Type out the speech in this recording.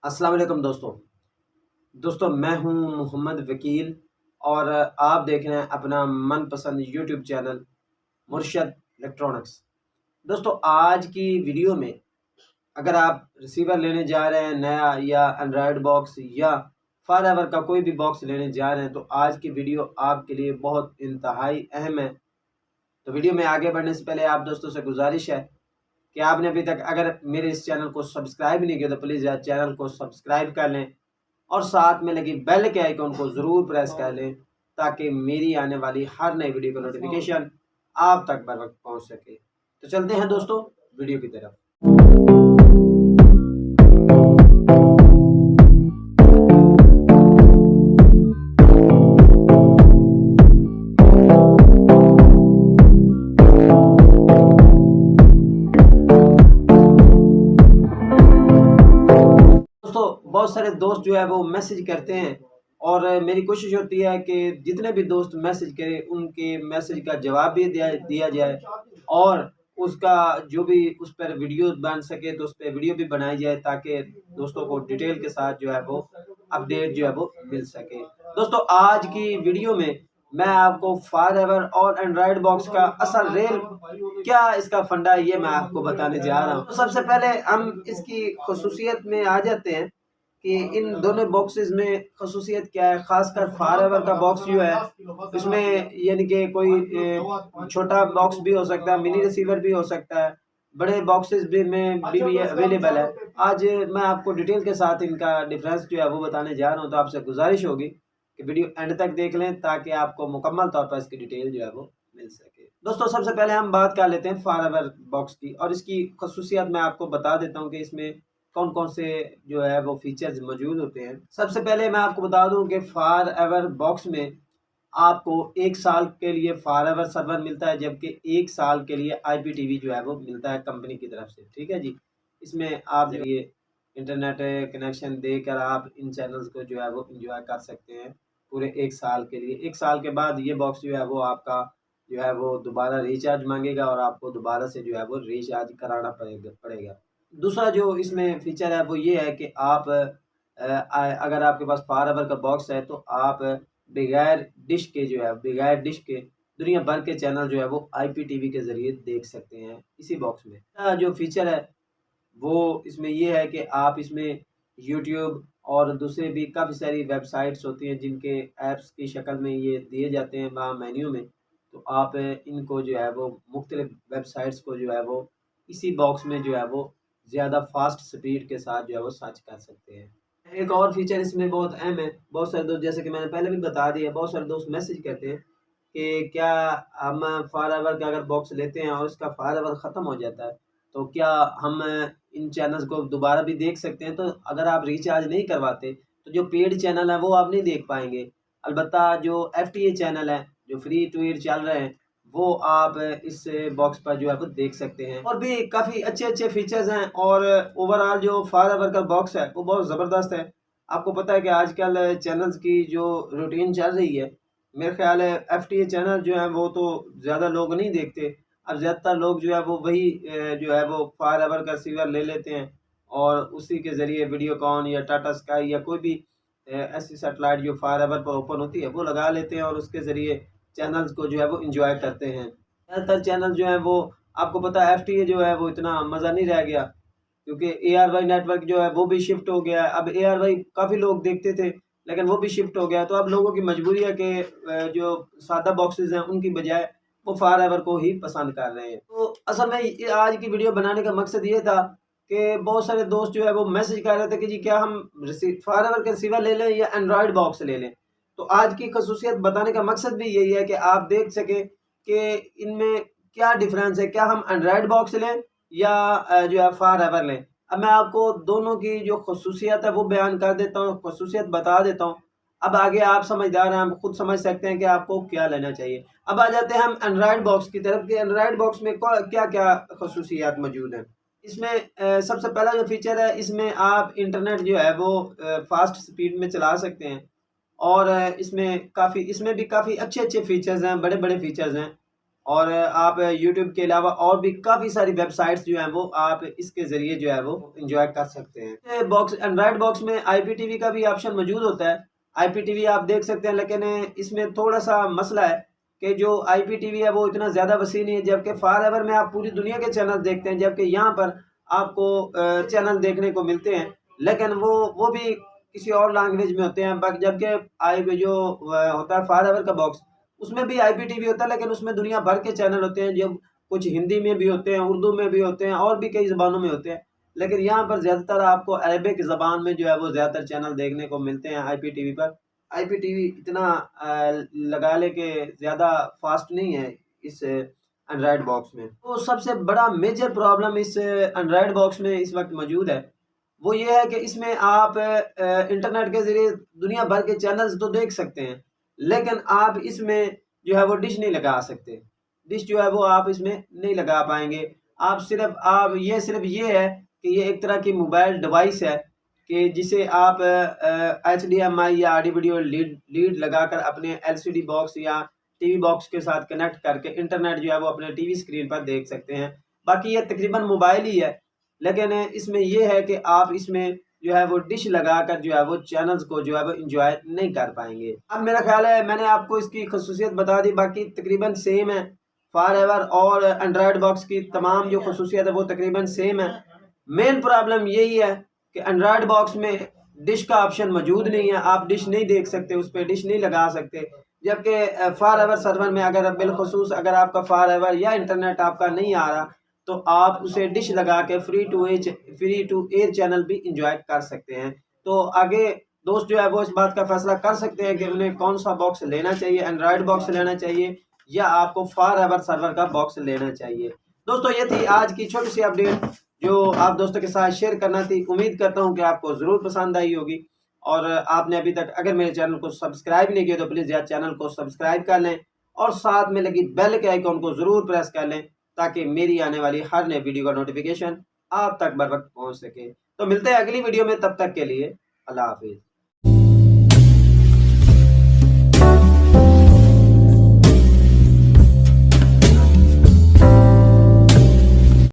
अस्सलाम वालेकुम दोस्तों मैं हूं मोहम्मद वकील और आप देख रहे हैं अपना मनपसंद यूट्यूब चैनल मुर्शद इलेक्ट्रॉनिक्स। दोस्तों आज की वीडियो में अगर आप रिसीवर लेने जा रहे हैं नया या एंड्रॉयड बॉक्स या फॉरएवर का कोई भी बॉक्स लेने जा रहे हैं तो आज की वीडियो आपके लिए बहुत इंतहाई अहम है। तो वीडियो में आगे बढ़ने से पहले आप दोस्तों से गुजारिश है कि आपने अभी तक अगर मेरे इस चैनल को सब्सक्राइब नहीं किया तो प्लीज़ यार चैनल को सब्सक्राइब कर लें और साथ में लगी बेल के आइकॉन को ज़रूर प्रेस कर लें ताकि मेरी आने वाली हर नई वीडियो का नोटिफिकेशन आप तक बर वक्त पहुँच सके। तो चलते हैं दोस्तों वीडियो की तरफ। बहुत सारे दोस्त जो है वो मैसेज करते हैं और मेरी कोशिश होती है कि जितने भी दोस्त मैसेज करें उनके मैसेज का जवाब भी दिया जाए और उसका जो भी उस पर वीडियो बन सके तो उस पर वीडियो भी बनाई जाए ताकि दोस्तों को डिटेल के साथ जो है वो अपडेट जो है वो मिल सके। दोस्तों आज की वीडियो में मैं आपको फॉरएवर और एंड्रॉयड बॉक्स का असल रेल क्या इसका फंडा है ये मैं आपको बताने जा रहा हूँ। तो सबसे पहले हम इसकी खसूसियत में आ जाते हैं कि इन दोनों बॉक्सेस में खसूसियत क्या है। खासकर फॉरएवर का बॉक्स जो है इसमें यानी कि कोई छोटा बॉक्स भी हो सकता है, मिनी रिसीवर भी हो सकता है, बड़े बॉक्सेस भी अवेलेबल है। आज मैं आपको डिटेल के साथ इनका डिफरेंस जो है वो बताने जा रहा हूँ। तो आपसे गुजारिश होगी कि वीडियो एंड तक देख लें ताकि आपको मुकम्मल तौर पर इसकी डिटेल जो है वो मिल सके। दोस्तों सबसे पहले हम बात कर लेते हैं फॉरएवर बॉक्स की और इसकी खसूसियत मैं आपको बता देता हूँ कि इसमें कौन कौन से जो है वो फीचर्स मौजूद होते हैं। सबसे पहले मैं आपको बता दूं कि फॉरएवर बॉक्स में आपको 1 साल के लिए फॉरएवर सर्वर मिलता है जबकि 1 साल के लिए आईपीटीवी जो है वो मिलता है कंपनी की तरफ से। ठीक है जी, इसमें आप जो ये इंटरनेट कनेक्शन देकर आप इन चैनल्स को जो है वो इंजॉय कर सकते हैं पूरे 1 साल के लिए। 1 साल के बाद ये बॉक्स जो है वो आपका जो है वो दोबारा रिचार्ज मांगेगा और आपको दोबारा से जो है वो रिचार्ज कराना पड़ेगा। दूसरा जो इसमें फीचर है वो ये है कि आप अगर आपके पास फॉरएवर का बॉक्स है तो आप बगैर डिश के दुनिया भर के चैनल जो है वो आईपीटीवी के ज़रिए देख सकते हैं इसी बॉक्स में। जो फीचर है वो इसमें ये है कि आप इसमें यूट्यूब और दूसरे भी काफ़ी सारी वेबसाइट्स होती हैं जिनके ऐप्स की शक्ल में ये दिए जाते हैं वहाँ मेन्यू में। तो आप इनको जो है वो मुख्तलिफ वेबसाइट्स को जो है वो इसी बॉक्स में जो है वो ज़्यादा फास्ट स्पीड के साथ जो है वो सर्च कर सकते हैं। एक और फीचर इसमें बहुत अहम है। बहुत सारे दोस्त, जैसे कि मैंने पहले भी बता दिया, बहुत सारे दोस्त मैसेज करते हैं कि क्या हम फॉरएवर का अगर बॉक्स लेते हैं और इसका फॉरएवर ख़त्म हो जाता है तो क्या हम इन चैनल्स को दोबारा भी देख सकते हैं? तो अगर आप रिचार्ज नहीं करवाते तो जो पेड चैनल है वो आप नहीं देख पाएंगे। अलबत्ता जो एफटीए चैनल है जो फ्री टू एयर चल रहे हैं वो आप इस बॉक्स पर जो है वो देख सकते हैं। और भी काफ़ी अच्छे फीचर्स हैं और ओवरऑल जो फॉरएवर का बॉक्स है वो बहुत ज़बरदस्त है। आपको पता है कि आजकल चैनल्स की जो रूटीन चल रही है, मेरे ख्याल है एफटीए चैनल जो है वो तो ज़्यादा लोग नहीं देखते। अब ज़्यादातर लोग जो है वो वही जो है वो फॉरएवर का रिसीवर ले लेते हैं और उसी के ज़रिए वीडियोकॉन या टाटा स्काई या कोई भी ऐसी सैटेलाइट जो फॉरएवर पर ओपन होती है वो लगा लेते हैं और उसके ज़रिए चैनल्स को जो है वो एंजॉय करते हैं। ज़्यादातर चैनल जो है वो आपको पता है एफटीए जो है वो इतना मज़ा नहीं रह गया क्योंकि एआरवाई नेटवर्क जो है वो भी शिफ्ट हो गया है। अब एआरवाई काफ़ी लोग देखते थे लेकिन वो भी शिफ्ट हो गया है। तो अब लोगों की मजबूरी है कि जो सादा बॉक्सेस हैं उनकी बजाय वो फॉरएवर को ही पसंद कर रहे हैं। तो असल में आज की वीडियो बनाने का मकसद ये था कि बहुत सारे दोस्त जो है वो मैसेज कर रहे थे कि जी क्या हम फॉरएवर का रिसीवर ले लें या एंड्रॉयड बॉक्स ले लें। तो आज की खसूसियत बताने का मकसद भी यही है कि आप देख सकें कि इनमें क्या डिफरेंस है, क्या हम एंड्रॉयड बॉक्स लें या जो है फॉरएवर लें। अब मैं आपको दोनों की जो खसूसियत है वो बयान कर देता हूँ, खसूसियत बता देता हूँ। अब आगे आप समझदार हैं, आप खुद समझ सकते हैं कि आपको क्या लेना चाहिए। अब आ जाते हैं हम एंड्रॉयड बॉक्स की तरफ कि एंड्रॉयड बॉक्स में क्या क्या खसूसियात मौजूद हैं। इसमें सबसे पहला जो फीचर है इसमें आप इंटरनेट जो है वो फास्ट स्पीड में चला सकते हैं और इसमें भी काफ़ी अच्छे फीचर्स हैं, बड़े-बड़े फीचर्स हैं। और आप यूट्यूब के अलावा और भी काफ़ी सारी वेबसाइट्स जो हैं वो आप इसके ज़रिए जो है वो इंजॉय कर सकते हैं। बॉक्स एंड्रॉयड बॉक्स में IPTV का भी ऑप्शन मौजूद होता है। IPTV आप देख सकते हैं, लेकिन इसमें थोड़ा सा मसला है कि जो IPTV है वो इतना ज़्यादा वसी नहीं है, जबकि फॉरएवर में आप पूरी दुनिया के चैनल देखते हैं, जबकि यहाँ पर आपको चैनल देखने को मिलते हैं, लेकिन वो भी किसी और लैंग्वेज में होते हैं। जबकि आई जो होता है फॉरएवर का बॉक्स, उसमें भी IPTV होता है, लेकिन उसमें दुनिया भर के चैनल होते हैं, जो कुछ हिंदी में भी होते हैं, उर्दू में भी होते हैं और भी कई ज़बानों में होते हैं। लेकिन यहाँ पर ज़्यादातर आपको अरबिक ज़बान में जो है वो ज़्यादातर चैनल देखने को मिलते हैं IPTV पर। IPTV इतना लगा ले कि ज़्यादा फास्ट नहीं है इस एंड्रॉयड बॉक्स में। तो सबसे बड़ा मेजर प्रॉब्लम इस एंड्रॉयड बॉक्स में इस वक्त मौजूद है, वो ये है कि इसमें आप इंटरनेट के ज़रिए दुनिया भर के चैनल्स तो देख सकते हैं, लेकिन आप इसमें जो है वो डिश नहीं लगा सकते। डिश जो है वो आप इसमें नहीं लगा पाएँगे। आप सिर्फ़ ये है कि ये एक तरह की मोबाइल डिवाइस है कि जिसे आप HDMI या ऑडियो वीडियो लीड लगाकर अपने LCD बॉक्स या टीवी बॉक्स के साथ कनेक्ट करके इंटरनेट जो है वो अपने टीवी स्क्रीन पर देख सकते हैं। बाकी ये तकरीबन मोबाइल ही है, लेकिन इसमें ये है कि आप इसमें जो है वो डिश लगाकर जो है वो चैनल्स को जो है वो एंजॉय नहीं कर पाएंगे। अब मेरा ख्याल है मैंने आपको इसकी खसूसियत बता दी, बाकी तकरीबन सेम है। फॉरएवर और एंड्रॉयड बॉक्स की तमाम जो खसूसियत है वो तकरीबन सेम है। मेन प्रॉब्लम यही है कि एंड्रॉयड बॉक्स में डिश का ऑप्शन मौजूद नहीं है, आप डिश नहीं देख सकते, उस पर डिश नहीं लगा सकते। जबकि फॉरएवर सर्वर में अगर बिलखसूस अगर आपका फॉरएवर या इंटरनेट आपका नहीं आ रहा, तो आप उसे डिश लगा के फ्री टू एयर चैनल भी इंजॉय कर सकते हैं। तो आगे दोस्त जो है वो इस बात का फैसला कर सकते हैं कि उन्हें कौन सा बॉक्स लेना चाहिए, एंड्रॉयड बॉक्स लेना चाहिए या आपको फॉरएवर सर्वर का बॉक्स लेना चाहिए। दोस्तों ये थी आज की छोटी सी अपडेट जो आप दोस्तों के साथ शेयर करना थी। उम्मीद करता हूँ कि आपको ज़रूर पसंद आई होगी, और आपने अभी तक अगर मेरे चैनल को सब्सक्राइब नहीं किया तो प्लीज़ यार चैनल को सब्सक्राइब कर लें और साथ में लगी बेल के आइकॉन को ज़रूर प्रेस कर लें, ताकि मेरी आने वाली हर नई वीडियो का नोटिफिकेशन आप तक बर वक्त पहुँच सके। तो मिलते हैं अगली वीडियो में, तब तक के लिए अल्लाह हाफिज़।